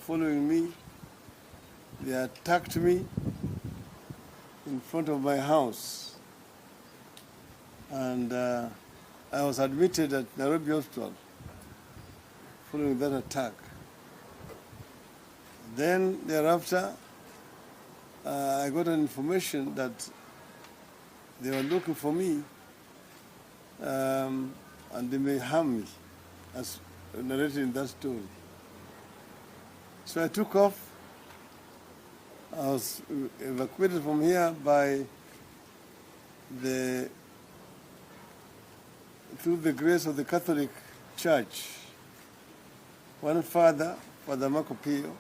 following me. They attacked me in front of my house. And I was admitted at Nairobi Hospital following that attack. Then thereafter, I got an information that they were looking for me and they may harm me, as narrated in that story. So I took off. I was evacuated from here through the grace of the Catholic Church. One father, Father Marco Pio,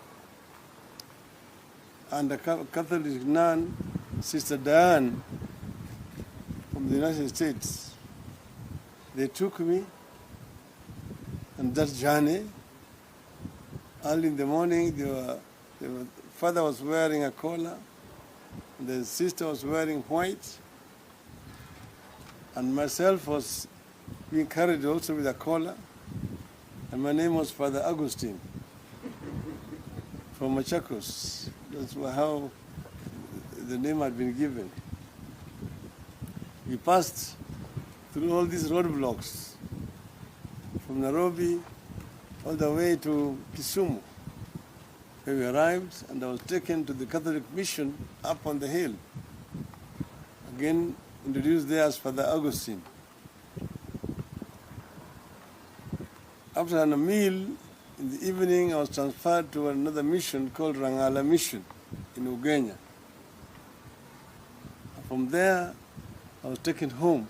and a Catholic nun, Sister Diane, from the United States. They took me on that journey. Early in the morning, the father was wearing a collar, the sister was wearing white, and myself was being carried also with a collar, and my name was Father Augustine from Machakos. That's how the name had been given. We passed through all these roadblocks from Nairobi all the way to Kisumu, where we arrived, and I was taken to the Catholic mission up on the hill. Again, introduced there as Father Augustine. After a meal in the evening, I was transferred to another mission called Rangala Mission in Ugenya. From there, I was taken home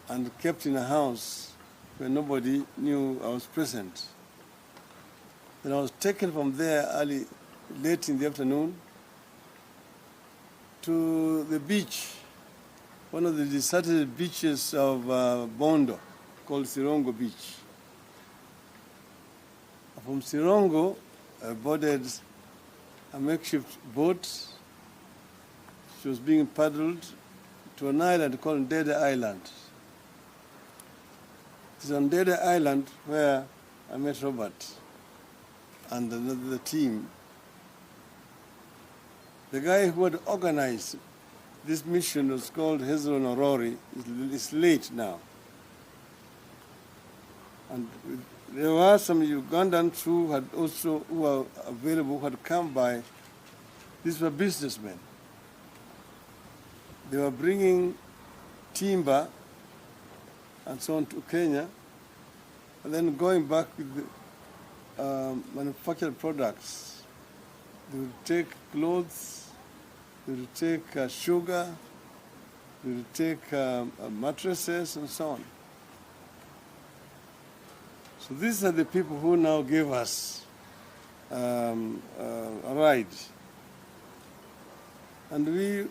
and kept in a house where nobody knew I was present. Then I was taken from there late in the afternoon to the beach, one of the deserted beaches of Bondo, called Sirongo Beach. From Sirongo, I boarded a makeshift boat. She was being paddled to an island called Dede Island. It is on Dede Island where I met Robert and the team. The guy who had organized this mission was called Hezron Orori. He's late now. And there were some Ugandans who were available, who had come by. These were businessmen. They were bringing timber and so on to Kenya, and then going back with the manufactured products. They would take clothes, they would take sugar, they would take mattresses and so on. So these are the people who now gave us a ride. And we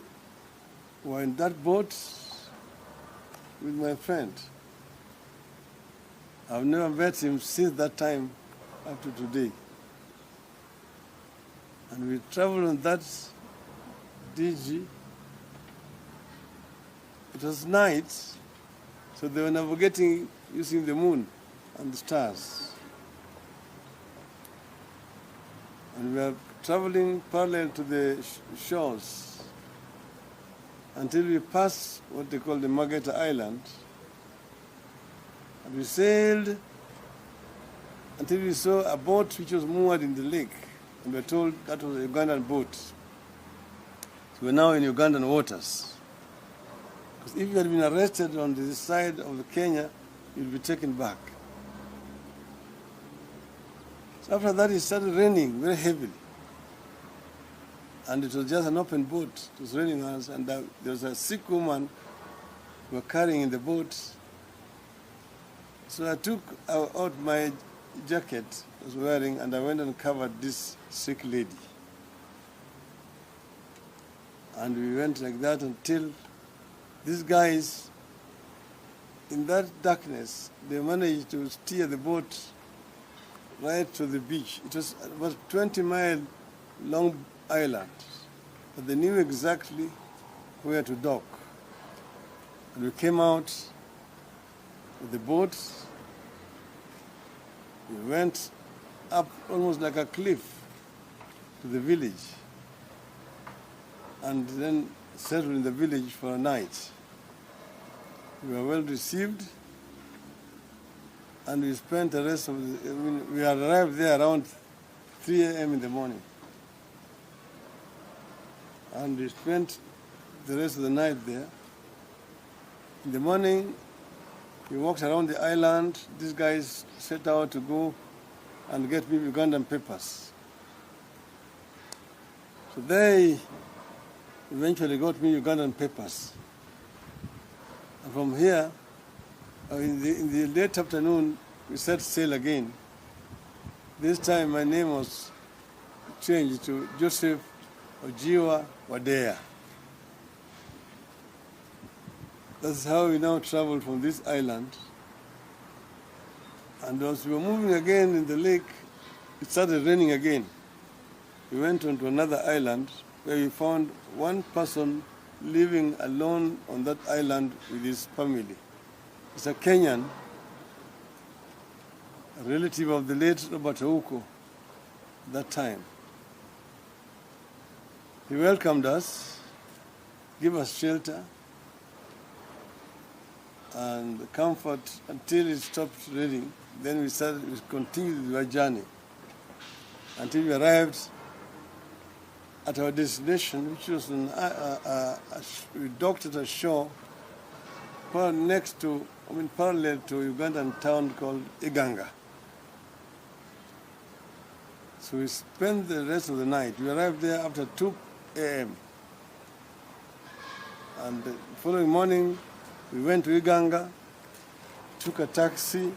were in that boat with my friend. I've never met him since that time up to today. And we traveled on that DG. It was night, so they were navigating using the moon and the stars. And we were traveling parallel to the shores until we passed what they call the Mageta Island. And we sailed until we saw a boat which was moored in the lake. And we were told that was a Ugandan boat. So we're now in Ugandan waters. Because if you had been arrested on the side of Kenya, you'd be taken back. So after that, it started raining very heavily. And it was just an open boat. It was raining on us, and there was a sick woman we were carrying in the boat. So I took out my jacket I was wearing, and I went and covered this sick lady. And we went like that until these guys, in that darkness, they managed to steer the boat right to the beach. It was about a 20-mile long island, but they knew exactly where to dock. And we came out with the boat. We went up almost like a cliff to the village, and then settled in the village for a night. We were well received, and we spent the rest of the, we arrived there around 3 a.m. in the morning. And we spent the rest of the night there. In the morning, we walked around the island. These guys set out to go and get me Ugandan papers. So they eventually got me Ugandan papers. And from here, in the late afternoon, we set sail again. This time my name was changed to Joseph Ojiwa Wadea. That's how we now travel from this island. And as we were moving again in the lake, it started raining again. We went on to another island where we found one person living alone on that island with his family. It's a Kenyan, a relative of the late Robert Ouko at that time. He welcomed us, gave us shelter and comfort until it stopped raining. Then we continued our journey until we arrived at our destination, which was we docked at a shore parallel to Ugandan town called Iganga. So we spent the rest of the night. We arrived there after 2 a.m. And the following morning, we went to Iganga, took a taxi,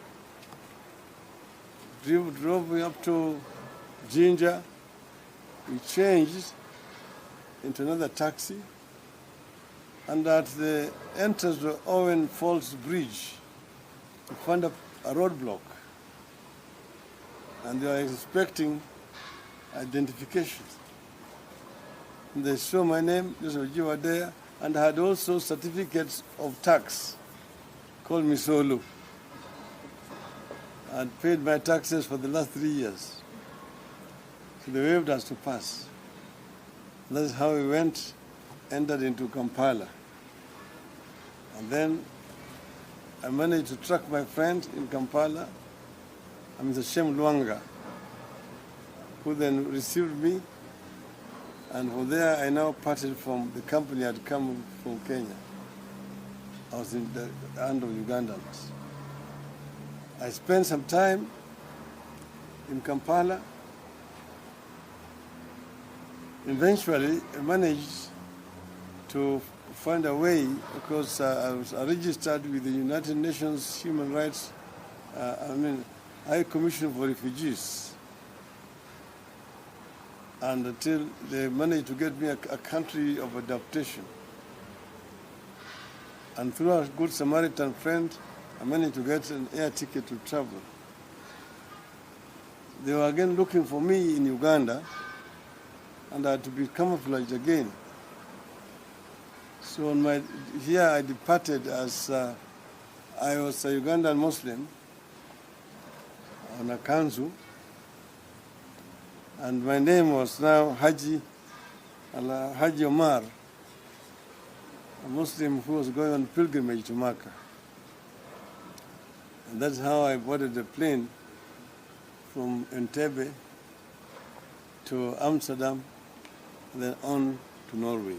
drove up to Jinja. We changed into another taxi, and at the entrance to Owen Falls Bridge, we found a roadblock, and they were expecting identification. And they saw my name, Joseph Ojiwa there, and I had also certificates of tax called Misolu. I had paid my taxes for the last 3 years. So they waived us to pass. That's how we entered into Kampala. And then I managed to track my friend in Kampala, Mr. Shem Luanga, who then received me. And from there, I now parted from the company I had come from Kenya. I was in the hand of Ugandans. I spent some time in Kampala. Eventually, I managed to find a way, because I was registered with the United Nations Human Rights, High Commission for Refugees. And until they managed to get me a country of adaptation. And through a good Samaritan friend, I managed to get an air ticket to travel. They were again looking for me in Uganda, and I had to be camouflaged again. So here I departed as I was a Ugandan Muslim on a kanzu, and my name was now Haji Omar, a Muslim who was going on pilgrimage to Makkah. And that's how I boarded the plane from Entebbe to Amsterdam, and then on to Norway.